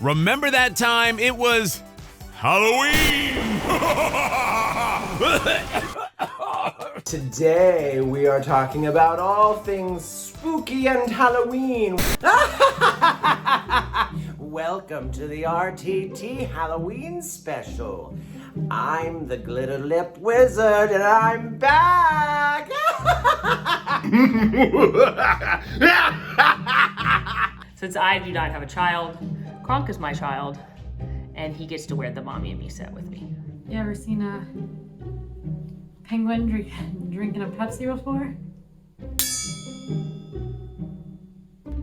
Remember that time it was Halloween? Today we are talking about all things spooky and Halloween. Welcome to the RTT Halloween special. I'm the Glitter Lip Wizard and I'm back! Since I do not have a child, Kronk is my child, and he gets to wear the Mommy and Me set with me. You ever seen a penguin drinking a Pepsi before?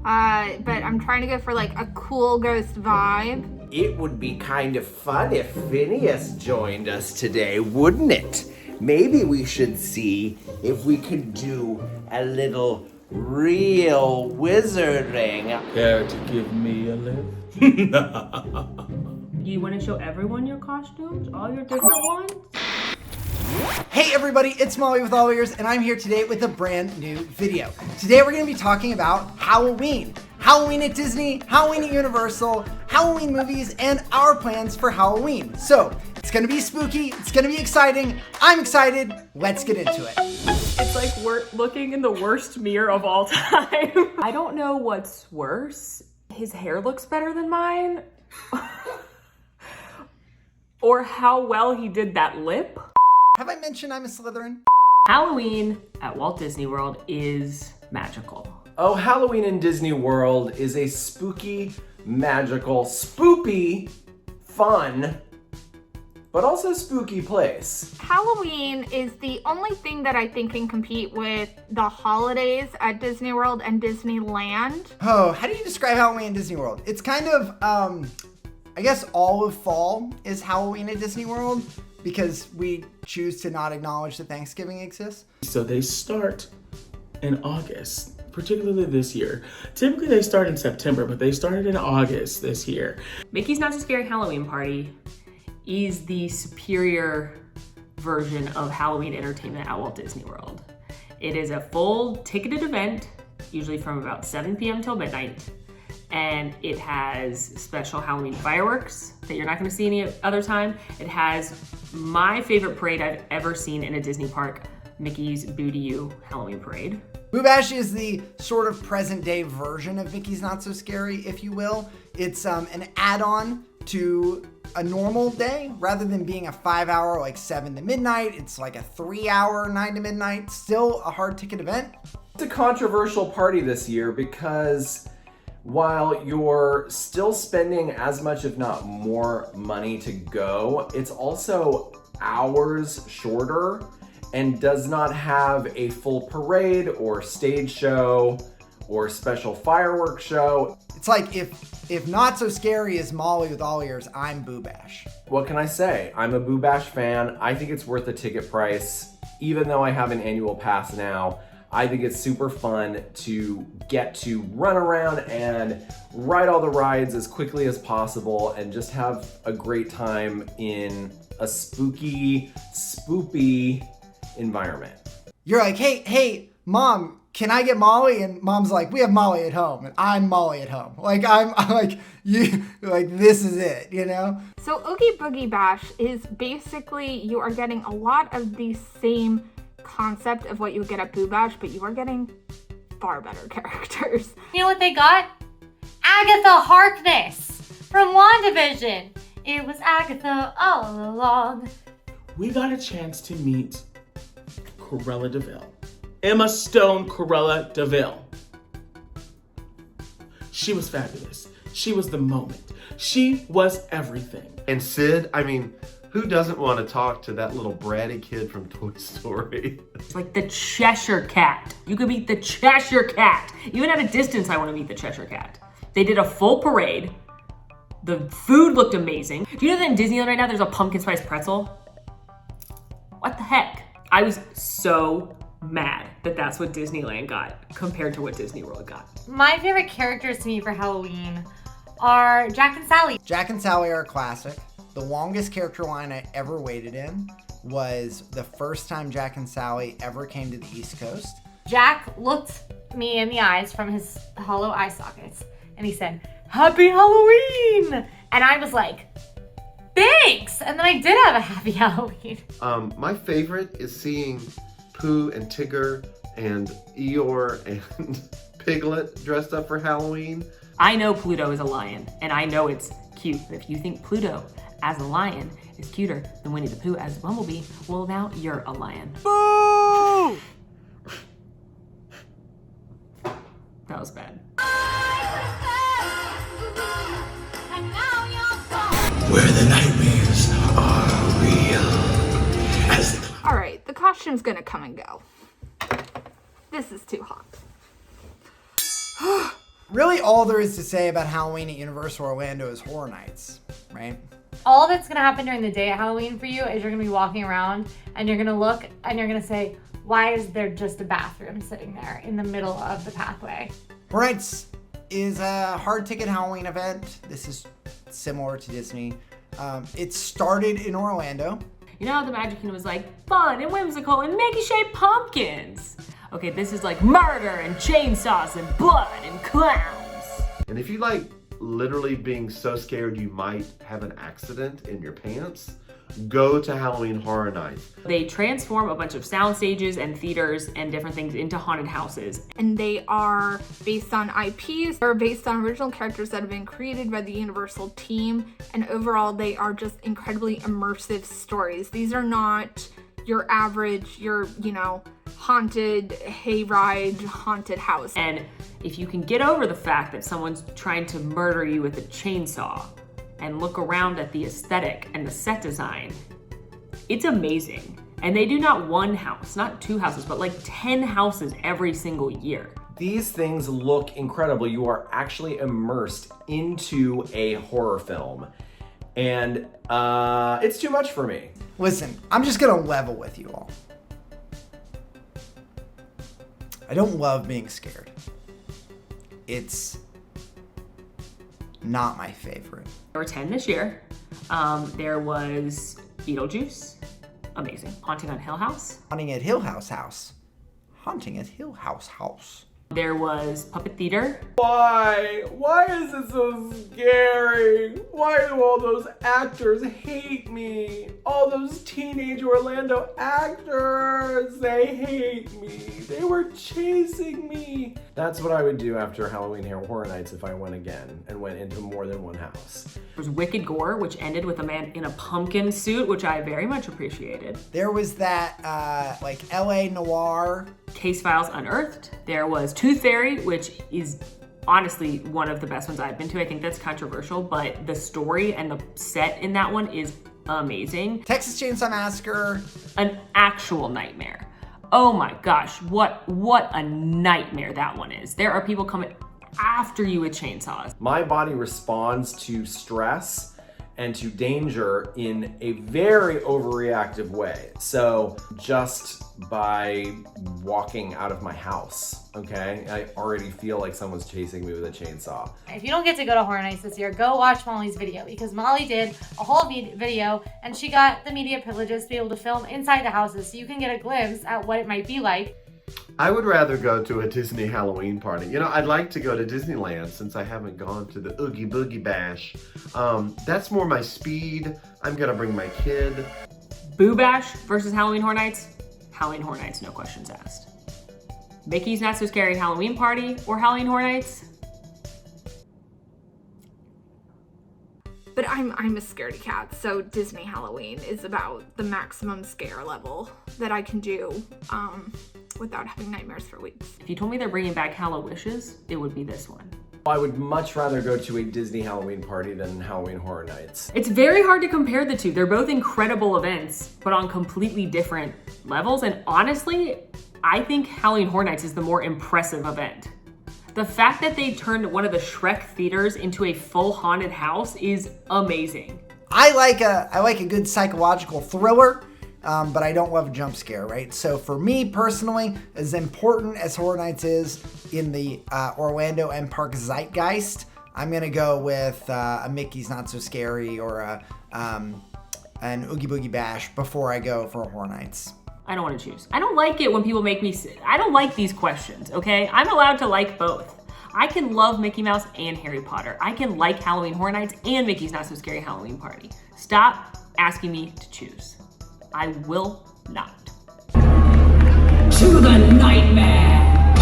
But I'm trying to go for like a cool ghost vibe. It would be kind of fun if Phineas joined us today, wouldn't it? Maybe we should see if we could do a little real wizarding. Care to give me a lift? You want to show everyone your costumes? All your different ones? Hey everybody, it's Molly with AllEars, and I'm here today with a brand new video. Today we're going to be talking about Halloween. Halloween at Disney, Halloween at Universal, Halloween movies, and our plans for Halloween. So, it's going to be spooky, it's going to be exciting, I'm excited, let's get into it. It's like we're looking in the worst mirror of all time. I don't know what's worse. His hair looks better than mine. Or how well he did that lip. Have I mentioned I'm a Slytherin? Halloween at Walt Disney World is magical. Oh, Halloween in Disney World is a spooky, magical, spoopy, fun, but also spooky place. Halloween is the only thing that I think can compete with the holidays at Disney World and Disneyland. Oh, how do you describe Halloween at Disney World? It's kind of, I guess all of fall is Halloween at Disney World because we choose to not acknowledge that Thanksgiving exists. So they start in August, particularly this year. Typically they start in September, but they started in August this year. Mickey's Not So Scary Halloween Party is the superior version of Halloween entertainment at Walt Disney World. It is a full ticketed event, usually from about 7 p.m. till midnight. And it has special Halloween fireworks that you're not gonna see any other time. It has my favorite parade I've ever seen in a Disney park, Mickey's Boo to You Halloween Parade. Boo Bash is the sort of present day version of Mickey's Not So Scary, if you will. It's an add-on to a normal day. Rather than being a 5-hour, like 7 to midnight, it's like a 3-hour, 9 to midnight. Still a hard ticket event. It's a controversial party this year because while you're still spending as much, if not more, money to go, it's also hours shorter and does not have a full parade or stage show or special fireworks show. It's like if Not So Scary is Molly with AllEars, I'm Boo Bash. What can I say? I'm a Boo Bash fan. I think it's worth the ticket price. Even though I have an annual pass now, I think it's super fun to get to run around and ride all the rides as quickly as possible and just have a great time in a spooky, spoopy environment. You're like, hey, Mom, can I get Molly? And Mom's like, we have Molly at home, and I'm Molly at home. Like, I'm like, you, like, this is it, you know? So Oogie Boogie Bash is basically, you are getting a lot of the same concept of what you would get at Boo Bash, but you are getting far better characters. You know what they got? Agatha Harkness from WandaVision. It was Agatha all along. We got a chance to meet Cruella de Vil. Emma Stone Cruella de Vil. She was fabulous. She was the moment. She was everything. And Sid, I mean, who doesn't want to talk to that little bratty kid from Toy Story? It's like the Cheshire Cat. You could meet the Cheshire Cat. Even at a distance, I want to meet the Cheshire Cat. They did a full parade. The food looked amazing. Do you know that in Disneyland right now, there's a pumpkin spice pretzel? What the heck? I was so mad that that's what Disneyland got compared to what Disney World got. My favorite characters to me for Halloween are Jack and Sally. Jack and Sally are a classic. The longest character line I ever waited in was the first time Jack and Sally ever came to the East Coast. Jack looked me in the eyes from his hollow eye sockets and he said, Happy Halloween! And I was like, thanks! And then I did have a happy Halloween. My favorite is seeing Pooh and Tigger and Eeyore and Piglet dressed up for Halloween. I know Pluto is a lion, and I know it's cute. But if you think Pluto as a lion is cuter than Winnie the Pooh as a bumblebee, well, now you're a lion. Boo! That was bad. Where the nightmares are real. As the All right, the costume's gonna come and go. This is too hot. Really, all there is to say about Halloween at Universal Orlando is Horror Nights, right? All that's gonna happen during the day at Halloween for you is you're gonna be walking around and you're gonna look and you're gonna say, why is there just a bathroom sitting there in the middle of the pathway? Horror Nights is a hard ticket Halloween event. This is similar to Disney. It started in Orlando. You know how the Magic Kingdom was like fun and whimsical and Mickey-shaped pumpkins? Okay, this is like murder and chainsaws and blood and clowns. And if you like literally being so scared you might have an accident in your pants, go to Halloween Horror Nights. They transform a bunch of sound stages and theaters and different things into haunted houses. And they are based on IPs. They're based on original characters that have been created by the Universal team. And overall, they are just incredibly immersive stories. These are not your average, haunted hayride, haunted house. And if you can get over the fact that someone's trying to murder you with a chainsaw and look around at the aesthetic and the set design, it's amazing. And they do not one house, not two houses, but like 10 houses every single year. These things look incredible. You are actually immersed into a horror film. And it's too much for me. Listen, I'm just gonna level with you all. I don't love being scared. It's not my favorite. There were 10 this year. There was Beetlejuice, amazing. Haunting on Hill House. Haunting at Hill House House. Haunting at Hill House House. There was Puppet Theater. Why? Why is it so scary? Why do all those actors hate me? All those teenage Orlando actors, they hate me. They were chasing me. That's what I would do after Halloween Horror Nights if I went again and went into more than one house. There was Wicked Gore, which ended with a man in a pumpkin suit, which I very much appreciated. There was that LA Noir. Case Files Unearthed. There was Tooth Fairy, which is honestly one of the best ones I've been to. I think that's controversial, but the story and the set in that one is amazing. Texas Chainsaw Massacre. An actual nightmare. Oh my gosh, what a nightmare that one is. There are people coming after you with chainsaws. My body responds to stress and to danger in a very overreactive way. So just by walking out of my house, okay, I already feel like someone's chasing me with a chainsaw. If you don't get to go to Horror Nights this year, go watch Molly's video, because Molly did a whole video and she got the media privileges to be able to film inside the houses so you can get a glimpse at what it might be like. I would rather go to a Disney Halloween party. You know, I'd like to go to Disneyland since I haven't gone to the Oogie Boogie Bash. That's more my speed. I'm gonna bring my kid. Boo Bash versus Halloween Horror Nights. Halloween Horror Nights, no questions asked. Mickey's Not So Scary Halloween Party or Halloween Horror Nights. But I'm a scaredy cat, so Disney Halloween is about the maximum scare level that I can do without having nightmares for weeks. If you told me they're bringing back Hallowishes, it would be this one. I would much rather go to a Disney Halloween party than Halloween Horror Nights. It's very hard to compare the two. They're both incredible events, but on completely different levels. And honestly, I think Halloween Horror Nights is the more impressive event. The fact that they turned one of the Shrek theaters into a full haunted house is amazing. I like a good psychological thriller, but I don't love a jump scare, right? So for me personally, as important as Horror Nights is in the Orlando and Park zeitgeist, I'm gonna go with a Mickey's Not So Scary or an Oogie Boogie Bash before I go for Horror Nights. I don't want to choose. I don't like it when people make me, I don't like these questions, okay? I'm allowed to like both. I can love Mickey Mouse and Harry Potter. I can like Halloween Horror Nights and Mickey's Not So Scary Halloween Party. Stop asking me to choose. I will not. To the nightmare!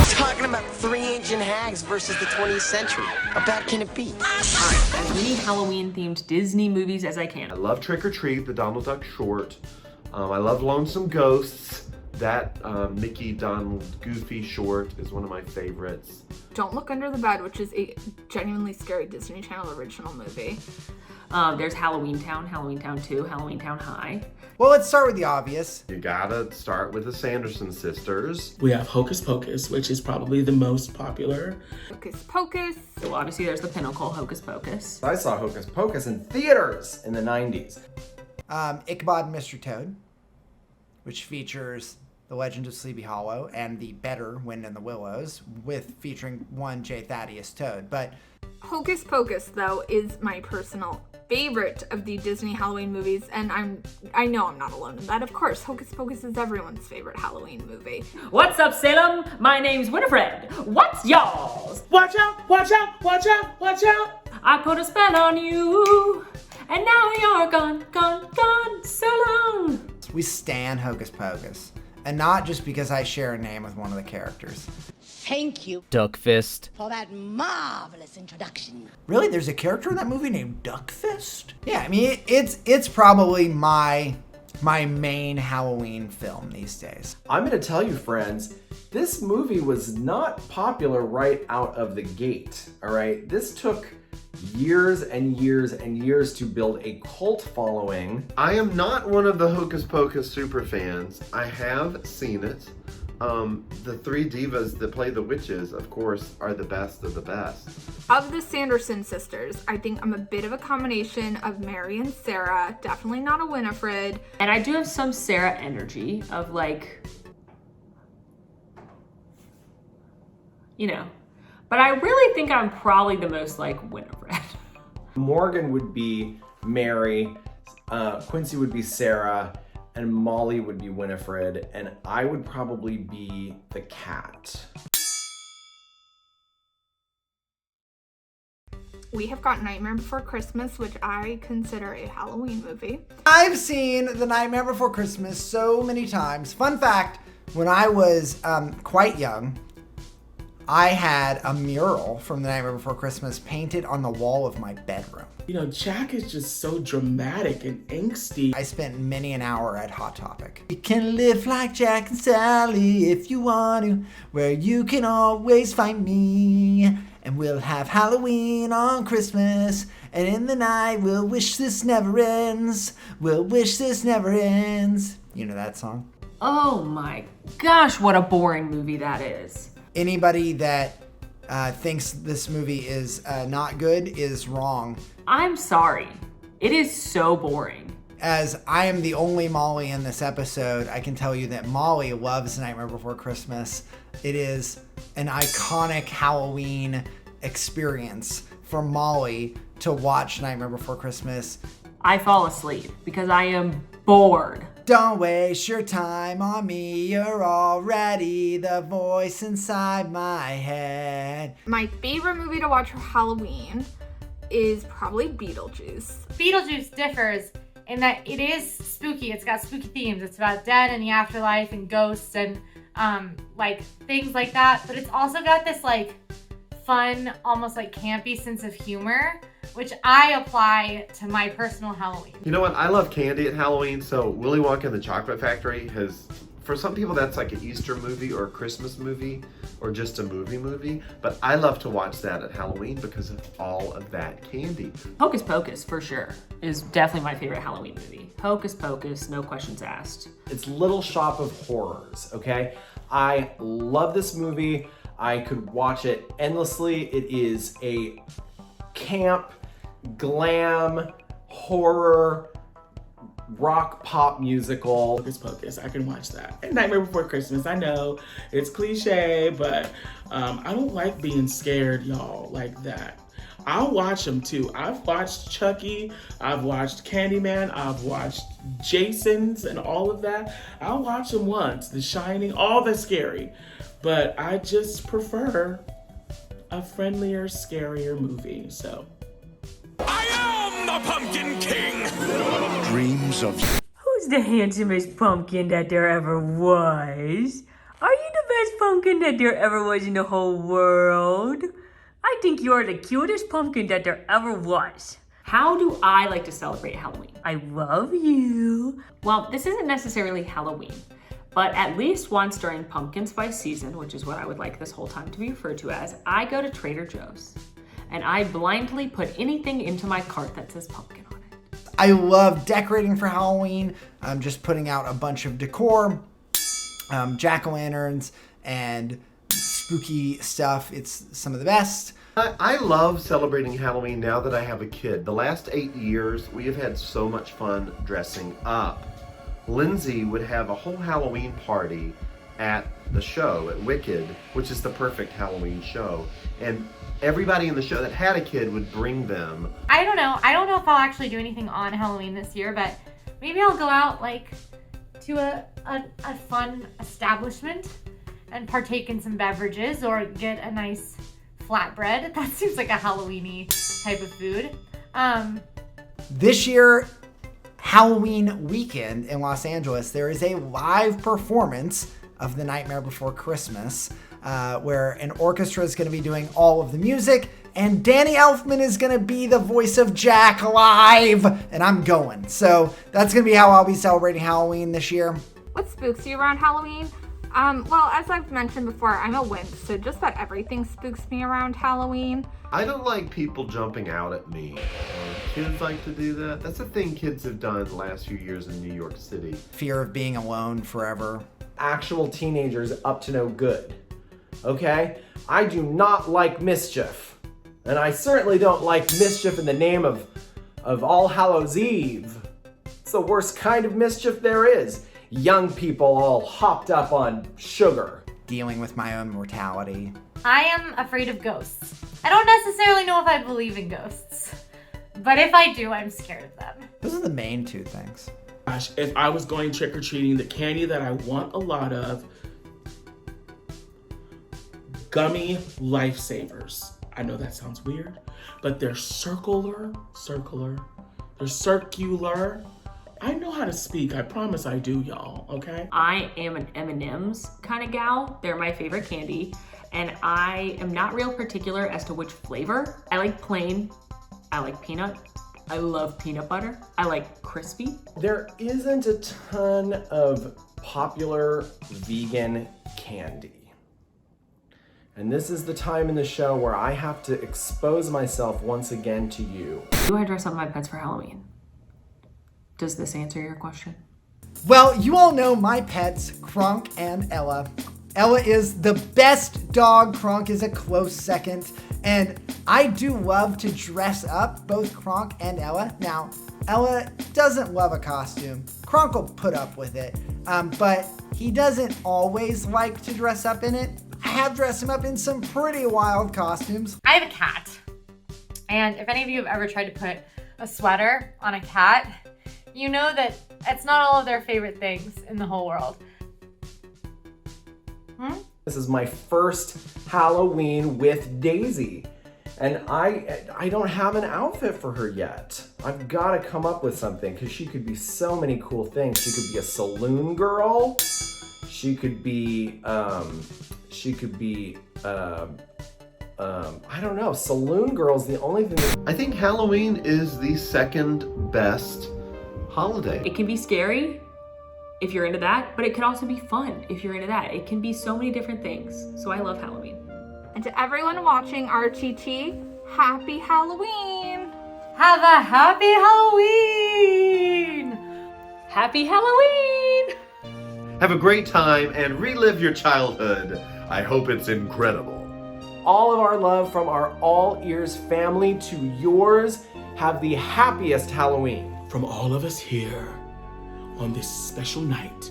Talking about 3 ancient hags versus the 20th century. How bad can it be? As many Halloween-themed Disney movies as I can. I love Trick or Treat, the Donald Duck short. I love Lonesome Ghosts. That Mickey, Donald, Goofy short is one of my favorites. Don't Look Under the Bed, which is a genuinely scary Disney Channel original movie. There's Halloween Town, Halloween Town 2, Halloween Town High. Well, let's start with the obvious. You gotta start with the Sanderson sisters. We have Hocus Pocus, which is probably the most popular. Hocus Pocus. So obviously there's the pinnacle, Hocus Pocus. I saw Hocus Pocus in theaters in the 90s. Ichabod and Mr. Toad, which features The Legend of Sleepy Hollow and the better Wind in the Willows, with featuring one J. Thaddeus Toad. But Hocus Pocus, though, is my personal favorite of the Disney Halloween movies, and I know I'm not alone in that. Of course, Hocus Pocus is everyone's favorite Halloween movie. What's up, Salem? My name's Winifred. What's y'all's? Watch out, watch out, watch out, watch out! I put a spell on you, and now you're gone, gone, gone, so long. we stan Hocus Pocus. And not just because I share a name with one of the characters. Thank you, Duckfist, for that marvelous introduction. Really? There's a character in that movie named Duckfist? Yeah, I mean, it's probably my main Halloween film these days. I'm gonna tell you, friends, this movie was not popular right out of the gate, all right? This took years and years and years to build a cult following. I am not one of the Hocus Pocus super fans. I have seen it. The three divas that play the witches, of course, are the best of the best. Of the Sanderson sisters, I think I'm a bit of a combination of Mary and Sarah. Definitely not a Winifred. And I do have some Sarah energy of like, you know, but I really think I'm probably the most like Winifred. Morgan would be Mary, Quincy would be Sarah, and Molly would be Winifred, and I would probably be the cat. We have got Nightmare Before Christmas, which I consider a Halloween movie. I've seen The Nightmare Before Christmas so many times. Fun fact, when I was quite young, I had a mural from The Nightmare Before Christmas painted on the wall of my bedroom. You know, Jack is just so dramatic and angsty. I spent many an hour at Hot Topic. You can live like Jack and Sally if you want to, where you can always find me. And we'll have Halloween on Christmas, and in the night we'll wish this never ends. We'll wish this never ends. You know that song? Oh my gosh, what a boring movie that is. Anybody that thinks this movie is not good is wrong. I'm sorry. It is so boring. As I am the only Molly in this episode, I can tell you that Molly loves Nightmare Before Christmas. It is an iconic Halloween experience for Molly to watch Nightmare Before Christmas. I fall asleep because I am bored. Don't waste your time on me, you're already the voice inside my head. My favorite movie to watch for Halloween is probably Beetlejuice. Beetlejuice differs in that it is spooky. It's got spooky themes. It's about dead and the afterlife and ghosts and like things like that. But it's also got this like fun, almost like campy sense of humor, which I apply to my personal Halloween. You know what? I love candy at Halloween, so Willy Wonka and the Chocolate Factory has, for some people that's like an Easter movie or a Christmas movie or just a movie, but I love to watch that at Halloween because of all of that candy. Hocus Pocus, for sure, is definitely my favorite Halloween movie. Hocus Pocus, no questions asked. It's Little Shop of Horrors, okay? I love this movie. I could watch it endlessly. It is a camp, glam, horror, rock pop musical. Hocus Pocus, I can watch that. And Nightmare Before Christmas, I know it's cliche, but I don't like being scared, y'all, like that. I'll watch them too. I've watched Chucky, I've watched Candyman, I've watched Jason's and all of that. I'll watch them once, The Shining, all the scary. But I just prefer a friendlier, scarier movie. So I am the Pumpkin King! Dreams of Who's the handsomest pumpkin that there ever was? Are you the best pumpkin that there ever was in the whole world? I think you're the cutest pumpkin that there ever was. How do I like to celebrate Halloween? I love you. Well, this isn't necessarily Halloween, but at least once during pumpkin spice season, which is what I would like this whole time to be referred to as, I go to Trader Joe's and I blindly put anything into my cart that says pumpkin on it. I love decorating for Halloween. I'm just putting out a bunch of decor, jack-o'-lanterns, and spooky stuff. It's some of the best. I love celebrating Halloween now that I have a kid. The last 8 years, we have had so much fun dressing up. Lindsay would have a whole Halloween party at the show at Wicked, which is the perfect Halloween show. And everybody in the show that had a kid would bring them. I don't know if I'll actually do anything on Halloween this year, but maybe I'll go out like to a fun establishment and partake in some beverages or get a nice flatbread. That seems like a Halloween-y type of food. This year, Halloween weekend in Los Angeles, there is a live performance of The Nightmare Before Christmas, where an orchestra is going to be doing all of the music, and Danny Elfman is going to be the voice of Jack live, and I'm going. So that's going to be how I'll be celebrating Halloween this year. What spooks you around Halloween? Well, as I've mentioned before, I'm a wimp, so just about everything spooks me around Halloween. I don't like people jumping out at me. Kids like to do that. That's a thing kids have done the last few years in New York City. Fear of being alone forever. Actual teenagers up to no good. Okay? I do not like mischief. And I certainly don't like mischief in the name of All Hallows Eve. It's the worst kind of mischief there is. Young people all hopped up on sugar. Dealing with my own mortality. I am afraid of ghosts. I don't necessarily know if I believe in ghosts, but if I do, I'm scared of them. Those are the main two things. gosh, if I was going trick-or-treating, the candy that I want a lot of, gummy lifesavers. I know that sounds weird, but they're circular. They're circular. I know how to speak. I promise I do, y'all, okay? I am an M&M's kind of gal. They're my favorite candy. And I am not real particular as to which flavor. I like plain. I like peanut. I love peanut butter. I like crispy. There isn't a ton of popular vegan candy. And this is the time in the show where I have to expose myself once again to you. Do I dress up my pets for Halloween? Does this answer your question? Well, you all know my pets, Kronk and Ella. Ella is the best dog. Kronk is a close second. And I do love to dress up both Kronk and Ella. Now, Ella doesn't love a costume. Kronk will put up with it. But he doesn't always like to dress up in it. I have dressed him up in some pretty wild costumes. I have a cat. And if any of you have ever tried to put a sweater on a cat, you know that it's not all of their favorite things in the whole world. This is my first Halloween with Daisy. And I don't have an outfit for her yet. I've got to come up with something because she could be so many cool things. She could be a saloon girl. She could be, I don't know. Saloon girl's the only thing that... I think Halloween is the second best holiday. It can be scary if you're into that, but it could also be fun if you're into that. It can be so many different things. So I love Halloween. And to everyone watching RTT, happy Halloween! Have a happy Halloween! Happy Halloween! Have a great time and relive your childhood. I hope it's incredible. All of our love from our All Ears family to yours. Have the happiest Halloween. From all of us here on this special night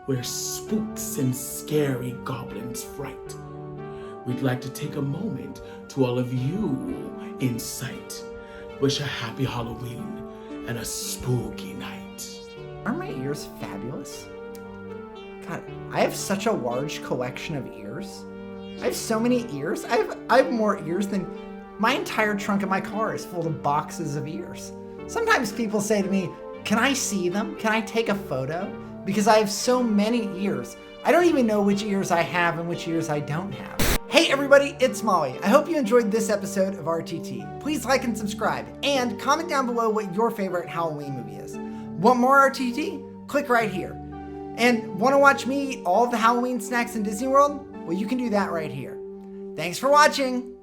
where spooks and scary goblins fright, we'd like to take a moment to all of you in sight. Wish a happy Halloween and a spooky night. Aren't my ears fabulous? God, I have such a large collection of ears. I have so many ears. I have more ears than my entire trunk of my car is full of boxes of ears. Sometimes people say to me, can I see them? Can I take a photo? Because I have so many ears. I don't even know which ears I have and which ears I don't have. Hey everybody, it's Molly. I hope you enjoyed this episode of RTT. Please like and subscribe, and comment down below what your favorite Halloween movie is. Want more RTT? Click right here. And want to watch me eat all the Halloween snacks in Disney World? Well, you can do that right here. Thanks for watching.